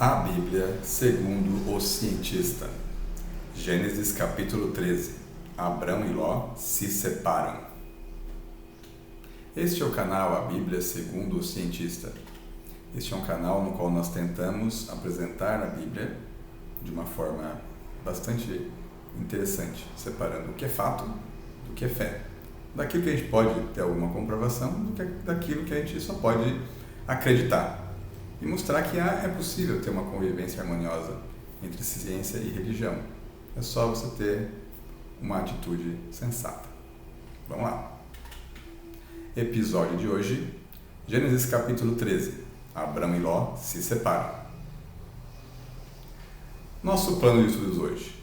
A Bíblia segundo o cientista. Gênesis capítulo 13. Abrão e Ló se separam. Este é o canal A Bíblia segundo o cientista. Este é um canal no qual nós tentamos apresentar a Bíblia de uma forma bastante interessante, separando o que é fato do que é fé. Daquilo que a gente pode ter alguma comprovação, daquilo que a gente só pode acreditar. E mostrar que é possível ter uma convivência harmoniosa entre ciência e religião. É só você ter uma atitude sensata. Vamos lá. Episódio de hoje, Gênesis capítulo 13. Abrão e Ló se separam. Nosso plano de estudos hoje.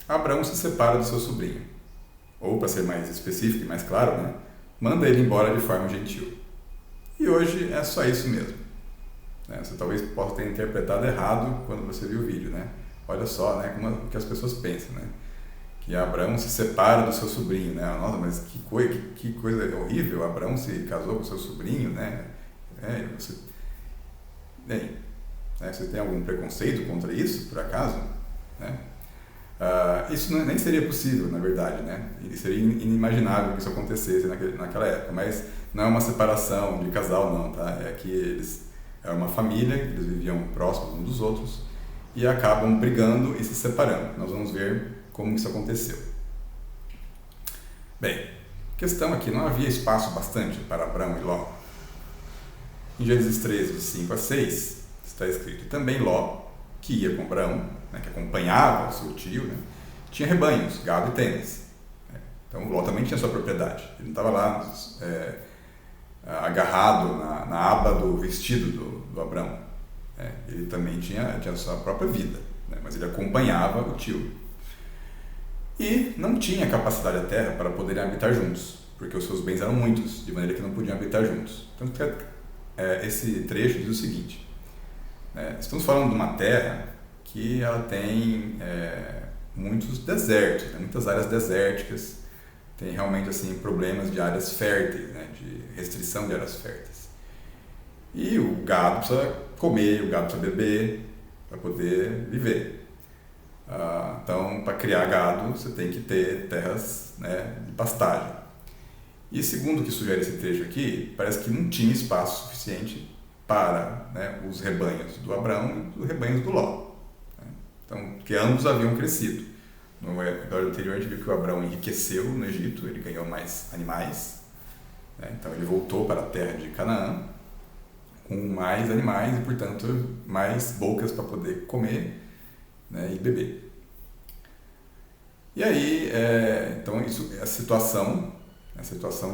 Abrão se separa do seu sobrinho. Ou, para ser mais específico e mais claro, manda ele embora de forma gentil. E hoje é só isso mesmo. Você talvez possa ter interpretado errado quando você viu o vídeo, Olha só, como que as pessoas pensam, Que Abrão se separa do seu sobrinho, Nossa, mas que coisa horrível, Abrão se casou com seu sobrinho, Você tem algum preconceito contra isso, por acaso? Isso nem seria possível, na verdade, E seria inimaginável que isso acontecesse naquela época, mas não é uma separação de casal, não, tá? É que eles... Era uma família, eles viviam próximos uns dos outros e acabam brigando e se separando. Nós vamos ver como isso aconteceu. Bem, questão aqui, não havia espaço bastante para Abrão e Ló. Em Gênesis 13, de 5 a 6, está escrito: também Ló, que ia com Abrão, que acompanhava o seu tio, tinha rebanhos, gado e tendas. Então Ló também tinha sua propriedade. Ele não estava lá agarrado na aba do vestido do Abrão. Ele também tinha a sua própria vida, mas ele acompanhava o tio. E não tinha capacidade da terra para poderem habitar juntos, porque os seus bens eram muitos, de maneira que não podiam habitar juntos. Então, esse trecho diz o seguinte: estamos falando de uma terra que ela tem muitos desertos, muitas áreas desérticas. Tem realmente problemas de áreas férteis, de restrição de áreas férteis. E o gado precisa comer, o gado precisa beber para poder viver. Então, para criar gado, você tem que ter terras de pastagem. E segundo o que sugere esse trecho aqui, parece que não tinha espaço suficiente para os rebanhos do Abrão e os rebanhos do Ló. Então, porque ambos haviam crescido. No episódio anterior a gente viu que o Abrão enriqueceu no Egito, ele ganhou mais animais, então ele voltou para a terra de Canaã com mais animais e, portanto, mais bocas para poder comer e beber. E aí, então a situação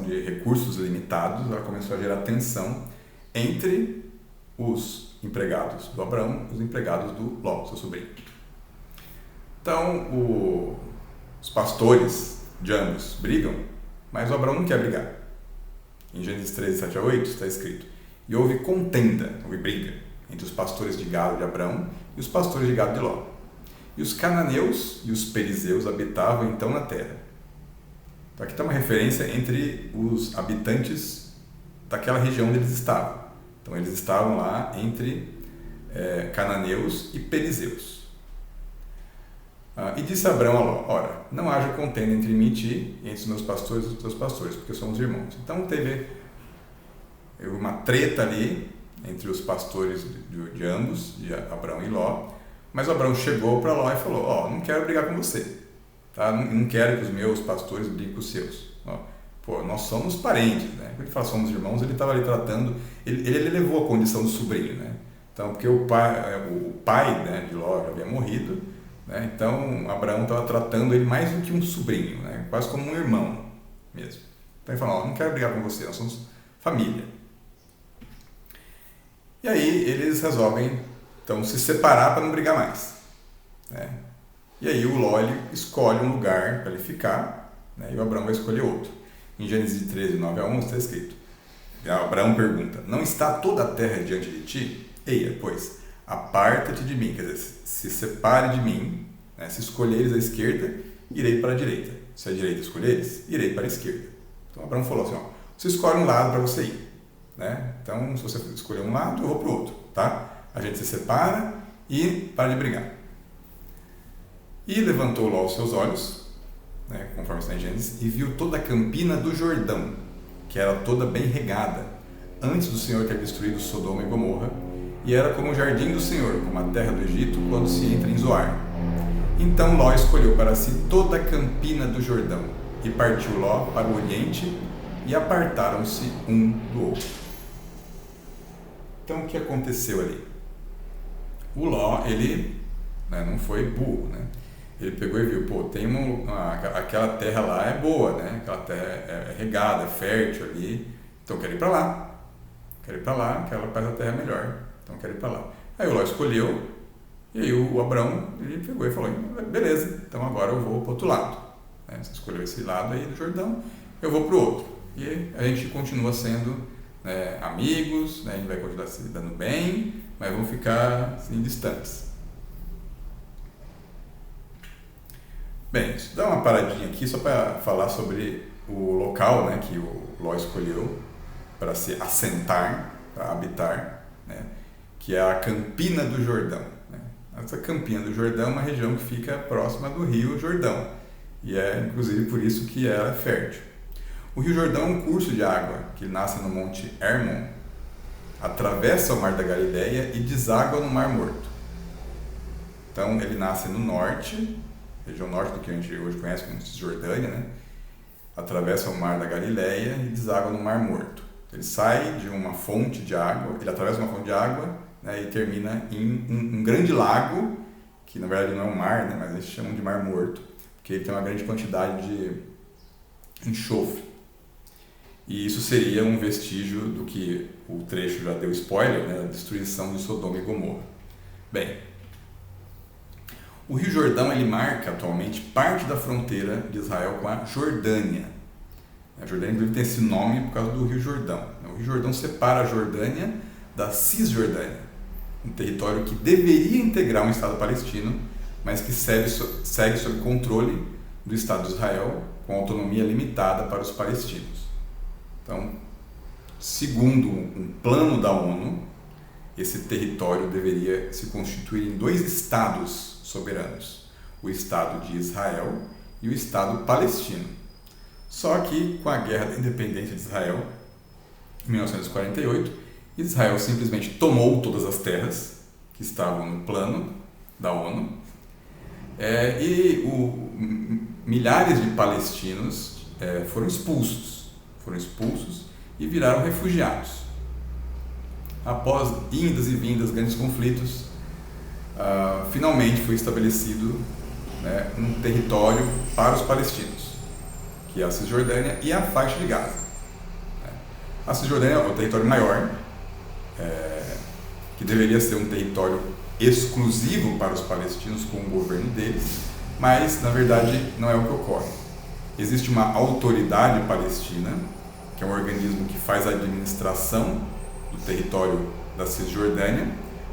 de recursos limitados, ela começou a gerar tensão entre os empregados do Abrão e os empregados do Ló, seu sobrinho. Então, os pastores de ambos brigam, mas o Abrão não quer brigar. Em Gênesis 13, 7 a 8, está escrito: e houve contenda, houve briga, entre os pastores de gado de Abrão e os pastores de gado de Ló. E os cananeus e os perizeus habitavam então na terra. Então, aqui está uma referência entre os habitantes daquela região onde eles estavam. Então, eles estavam lá entre cananeus e perizeus. E disse Abrão a Ló: ora, não haja contenda entre mim e ti, e entre os meus pastores e os teus pastores, porque somos irmãos. Então teve uma treta ali entre os pastores de ambos, de Abrão e Ló, mas Abrão chegou para Ló e falou: não quero brigar com você, tá? Não quero que os meus pastores briguem com os seus. Nós somos parentes, Quando ele fala somos irmãos, ele estava ali tratando, ele elevou a condição do sobrinho, Então, porque o pai de Ló já havia morrido, então Abraão estava tratando ele mais do que um sobrinho, quase como um irmão mesmo. Então ele falou: não quero brigar com você, nós somos família. E aí eles resolvem então se separar para não brigar mais. E aí o Ló escolhe um lugar para ele ficar, e o Abraão vai escolher outro. Em Gênesis 13, 9 a 11 está escrito: Abraão pergunta: não está toda a terra diante de ti? Eia, pois, aparta-te de mim, quer dizer, se separe de mim, se escolheres a esquerda, irei para a direita. Se a direita escolheres, irei para a esquerda. Então Abraão falou assim: você escolhe um lado para você ir. Então, se você escolher um lado, eu vou para o outro, tá? a gente se separa e para de brigar. E levantou Ló os seus olhos, né, conforme está em Gênesis, e viu toda a campina do Jordão, que era toda bem regada, antes do Senhor ter destruído Sodoma e Gomorra, e era como o jardim do Senhor, como a terra do Egito, quando se entra em Zoar. Então Ló escolheu para si toda a campina do Jordão, e partiu Ló para o oriente, e apartaram-se um do outro. Então o que aconteceu ali? O Ló, ele, né, não foi burro, né? Ele pegou e viu, pô, tem aquela terra lá é boa, né? Aquela terra é regada, é fértil ali, então eu quero ir para lá. Quero ir para lá, aquela parte da terra é melhor, então eu quero ir para lá. Aí o Ló escolheu, e aí o Abrão, ele pegou e falou, beleza, então agora eu vou para o outro lado. Né? Você escolheu esse lado aí do Jordão, eu vou para o outro. E a gente continua sendo, né, amigos, né? A gente vai continuar se dando bem, mas vamos ficar assim, distantes. Bem, deixa eu dar uma paradinha aqui só para falar sobre o local, né, que o Ló escolheu para se assentar, para habitar, né, que é a Campina do Jordão. Né? Essa Campina do Jordão é uma região que fica próxima do Rio Jordão e é inclusive por isso que ela é fértil. O Rio Jordão é um curso de água que nasce no Monte Hermon, atravessa o Mar da Galileia e deságua no Mar Morto. Então ele nasce no norte, região norte do que a gente hoje conhece como Cisjordânia, né? Atravessa o Mar da Galileia e deságua no Mar Morto. Ele sai de uma fonte de água, ele atravessa uma fonte de água, né, e termina em um grande lago, que na verdade não é um mar, né, mas eles chamam de Mar Morto, porque ele tem uma grande quantidade de enxofre. E isso seria um vestígio do que o trecho já deu spoiler, né, da destruição de Sodoma e Gomorra. Bem, o Rio Jordão ele marca atualmente parte da fronteira de Israel com a Jordânia. A Jordânia inclusive tem esse nome por causa do Rio Jordão. O Rio Jordão separa a Jordânia da Cisjordânia, um território que deveria integrar um Estado palestino, mas que segue sob controle do Estado de Israel, com autonomia limitada para os palestinos. Então, segundo um plano da ONU, esse território deveria se constituir em 2 estados soberanos, o Estado de Israel e o Estado palestino. Só que, com a Guerra da Independência de Israel, em 1948, Israel simplesmente tomou todas as terras que estavam no plano da ONU milhares de palestinos foram expulsos e viraram refugiados. Após indas e vindas, grandes conflitos, finalmente foi estabelecido, né, um território para os palestinos, que é a Cisjordânia e a faixa de Gaza. A Cisjordânia é o território maior, que deveria ser um território exclusivo para os palestinos com o governo deles, mas na verdade não é o que ocorre. Existe uma autoridade palestina, que é um organismo que faz a administração do território da Cisjordânia,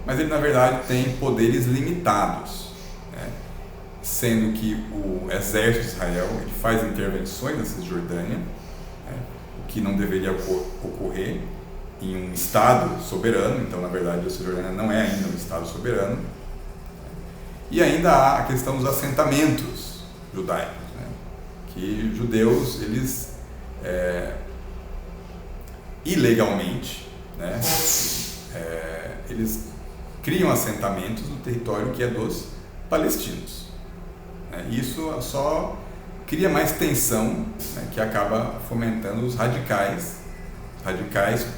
mas ele na verdade tem poderes limitados, né? Sendo que o exército de Israel ele faz intervenções na Cisjordânia, né? O que não deveria ocorrer em um Estado soberano. Então na verdade a Cisjordânia não é ainda um Estado soberano. E ainda há a questão dos assentamentos judaicos, né? Que judeus eles ilegalmente, né, eles criam assentamentos no território que é dos palestinos. Isso só cria mais tensão, né, que acaba fomentando os radicais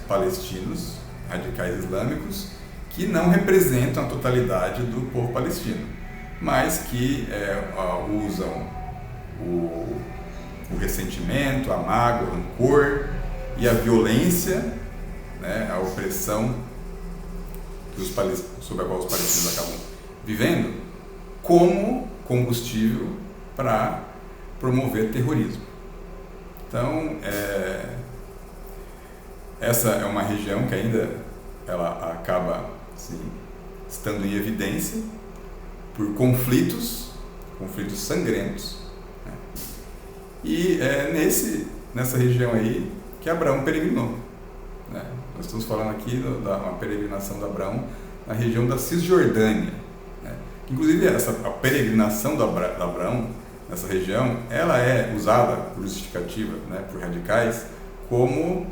palestinos, radicais islâmicos, que não representam a totalidade do povo palestino, mas que usam o ressentimento, a mágoa, o rancor e a violência, né, a opressão sobre a qual os palestinos acabam vivendo, como combustível para promover terrorismo. Então, essa é uma região que ainda ela acaba assim, estando em evidência por conflitos sangrentos, né? E nessa região aí que Abraão peregrinou, né? Nós estamos falando aqui da uma peregrinação de Abraão na região da Cisjordânia, né? Inclusive a peregrinação do Abraão nessa região, ela é usada por justificativa, né, por radicais, como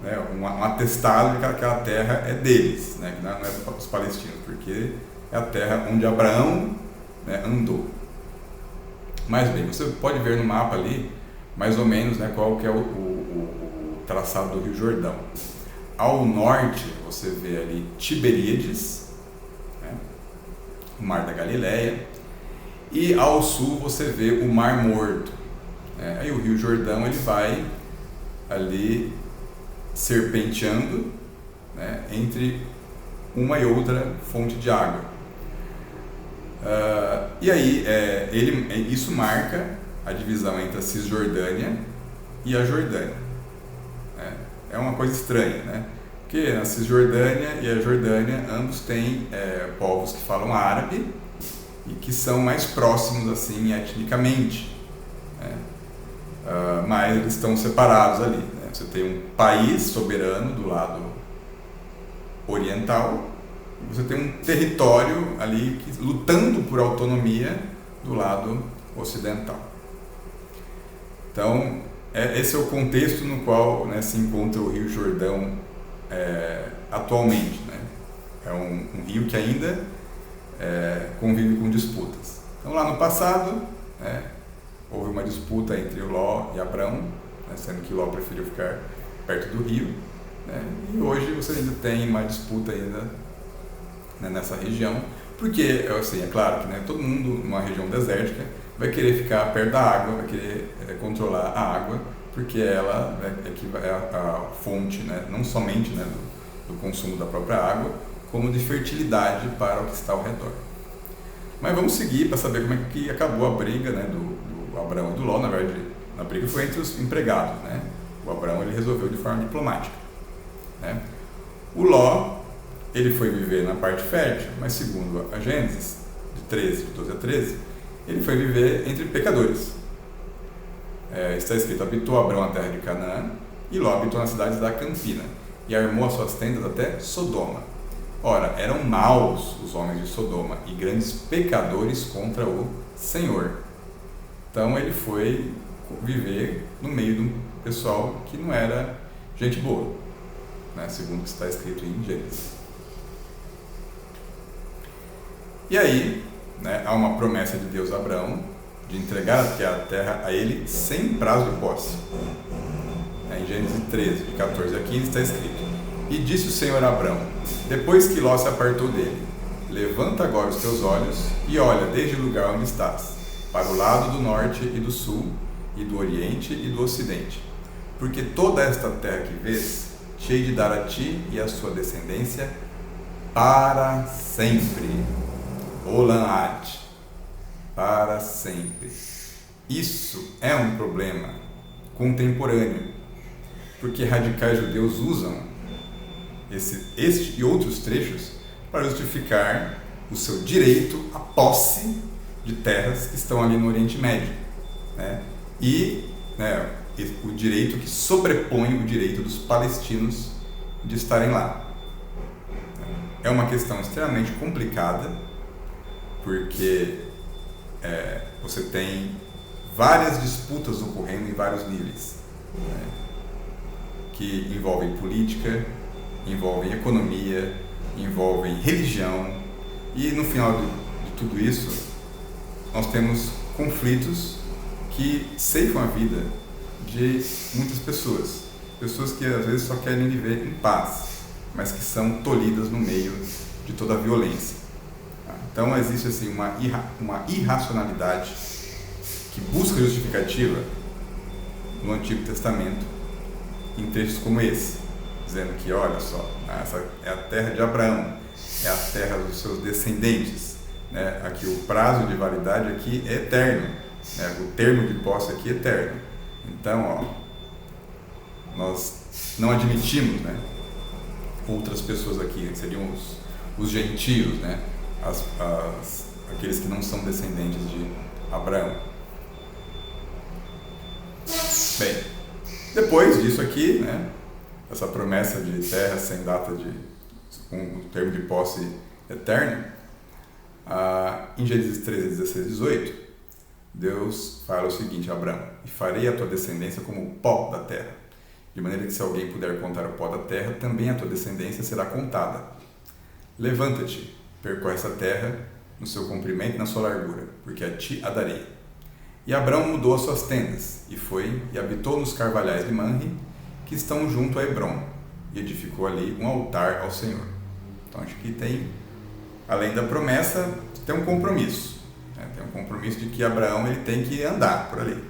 né, um atestado de que aquela terra é deles, né, que não é dos palestinos, porque é a terra onde Abraão, né, andou. Mas bem, você pode ver no mapa ali, mais ou menos, né, qual que é o traçado do Rio Jordão. Ao norte, você vê ali Tiberíades, né, o Mar da Galileia, e ao sul você vê o Mar Morto. Aí o Rio Jordão ele vai ali serpenteando, né, entre uma e outra fonte de água. E aí isso marca a divisão entre a Cisjordânia e a Jordânia. É uma coisa estranha, né? Porque a Cisjordânia e a Jordânia ambos têm povos que falam árabe e que são mais próximos assim etnicamente, né? Mas eles estão separados ali, né? Você tem um país soberano do lado oriental, e você tem um território ali lutando por autonomia do lado ocidental. Então, esse é o contexto no qual, né, se encontra o Rio Jordão atualmente, né? É um rio que ainda convive com disputas. Então, lá no passado, né, houve uma disputa entre Ló e Abrão, né, sendo que Ló preferiu ficar perto do rio, né, e hoje você ainda tem uma disputa ainda, né, nessa região, porque assim, é claro que, né, todo mundo numa região desértica vai querer ficar perto da água, vai querer controlar a água, porque ela é a fonte, né, não somente, né, do consumo da própria água, como de fertilidade para o que está ao redor. Mas vamos seguir para saber como é que acabou a briga, né, do Abraão e do Ló. Na verdade, a briga foi entre os empregados, né? O Abraão ele resolveu de forma diplomática, né? O Ló ele foi viver na parte fértil, mas segundo a Gênesis, de 12 a 13, ele foi viver entre pecadores. Está escrito: habitou Abraão a terra de Canaã, e Ló habitou nas cidades da Campina, e armou as suas tendas até Sodoma. Ora, eram maus os homens de Sodoma, e grandes pecadores contra o Senhor. Então ele foi viver no meio de um pessoal que não era gente boa, né, segundo o que está escrito em Gênesis. E aí, né, há uma promessa de Deus a Abraão de entregar a terra a ele sem prazo de posse. Em Gênesis 13, de 14 a 15, está escrito: e disse o Senhor a Abraão, depois que Ló se apartou dele: levanta agora os teus olhos e olha desde o lugar onde estás, para o lado do norte e do sul, e do oriente e do ocidente, porque toda esta terra que vês, te hei de dar a ti e à sua descendência para sempre. Olam Ad, para sempre. Isso é um problema contemporâneo, porque radicais judeus usam este e outros trechos para justificar o seu direito à posse de terras que estão ali no Oriente Médio, né? E, né, o direito que sobrepõe o direito dos palestinos de estarem lá. É uma questão extremamente complicada, porque você tem várias disputas ocorrendo em vários níveis, né, que envolvem política, envolvem economia, envolvem religião, e no final de tudo isso nós temos conflitos que ceifam a vida de muitas pessoas que às vezes só querem viver em paz, mas que são tolhidas no meio de toda a violência. Então existe assim uma irracionalidade que busca justificativa no Antigo Testamento em trechos como esse, dizendo que, olha só, essa é a terra de Abraão, é a terra dos seus descendentes, né? Aqui o prazo de validade aqui é eterno, né? O termo de posse aqui é eterno. Então, nós não admitimos, né, outras pessoas aqui, seriam os gentios, né? Aqueles que não são descendentes de Abraão. Bem, depois disso aqui, né, essa promessa de terra sem data com o termo de posse eterno, em Gênesis 13, 16 e 18, Deus fala o seguinte a Abraão: e farei a tua descendência como o pó da terra, de maneira que se alguém puder contar o pó da terra, também a tua descendência será contada. Levanta-te, percorre essa terra no seu comprimento e na sua largura, porque a ti a darei. E Abraão mudou as suas tendas, e foi e habitou nos carvalhais de Manre, que estão junto a Hebrom, e edificou ali um altar ao Senhor. Então acho que tem, além da promessa, tem um compromisso. Tem um compromisso de que Abraão ele tem que andar por ali.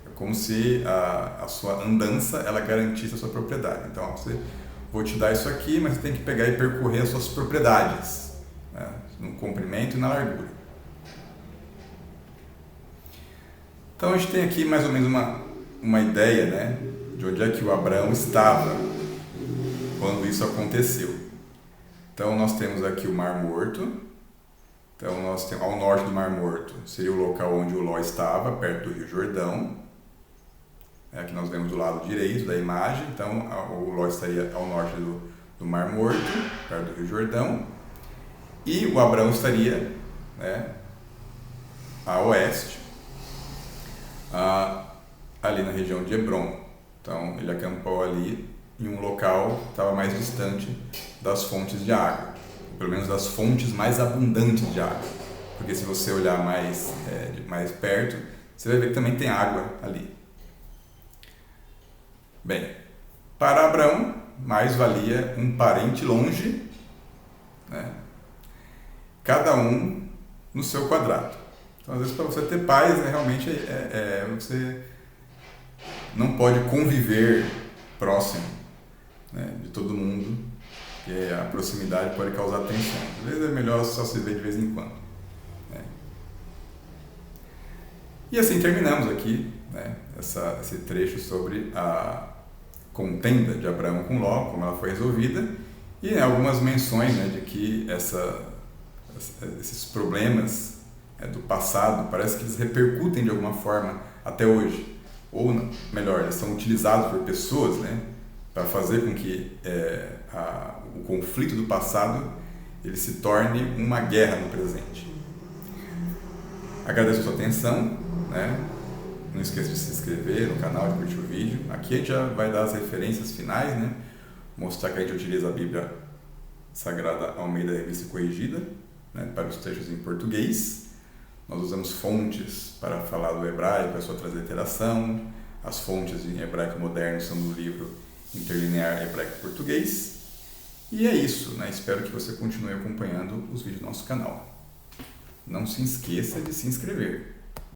É como se a sua andança ela garantisse a sua propriedade. Então, vou te dar isso aqui, mas você tem que pegar e percorrer as suas propriedades, né, no comprimento e na largura. Então a gente tem aqui mais ou menos uma ideia, né, de onde é que o Abraão estava quando isso aconteceu. Então nós temos aqui o Mar Morto. Então nós temos ao norte do Mar Morto seria o local onde o Ló estava, perto do Rio Jordão. Aqui nós vemos do lado direito da imagem. Então o Ló estaria ao norte do Mar Morto, perto do Rio Jordão, e o Abraão estaria, né, a oeste, ali na região de Hebrom. Então ele acampou ali em um local que estava mais distante das fontes de água, pelo menos das fontes mais abundantes de água, porque se você olhar mais perto, você vai ver que também tem água ali. Bem, para Abraão, mais valia um parente longe, né, cada um no seu quadrado. Então, às vezes, para você ter paz, realmente você não pode conviver próximo, né, de todo mundo, porque a proximidade pode causar tensão. Às vezes é melhor só se ver de vez em quando, né? E assim terminamos aqui, né, esse trecho sobre a contenda de Abraão com Ló, como ela foi resolvida, e algumas menções, né, de que esses problemas do passado, parece que eles repercutem de alguma forma até hoje, ou melhor, eles são utilizados por pessoas, né, para fazer com que o conflito do passado ele se torne uma guerra no presente. Agradeço a sua atenção, né? Não esqueça de se inscrever no canal, de curtir o vídeo. Aqui a gente já vai dar as referências finais, né? Mostrar que a gente utiliza a Bíblia Sagrada Almeida Revista Corrigida, né, para os textos em português. Nós usamos fontes para falar do hebraico, a sua transliteração. As fontes em hebraico moderno são do livro Interlinear Hebraico-Português. E é isso, né? Espero que você continue acompanhando os vídeos do nosso canal. Não se esqueça de se inscrever.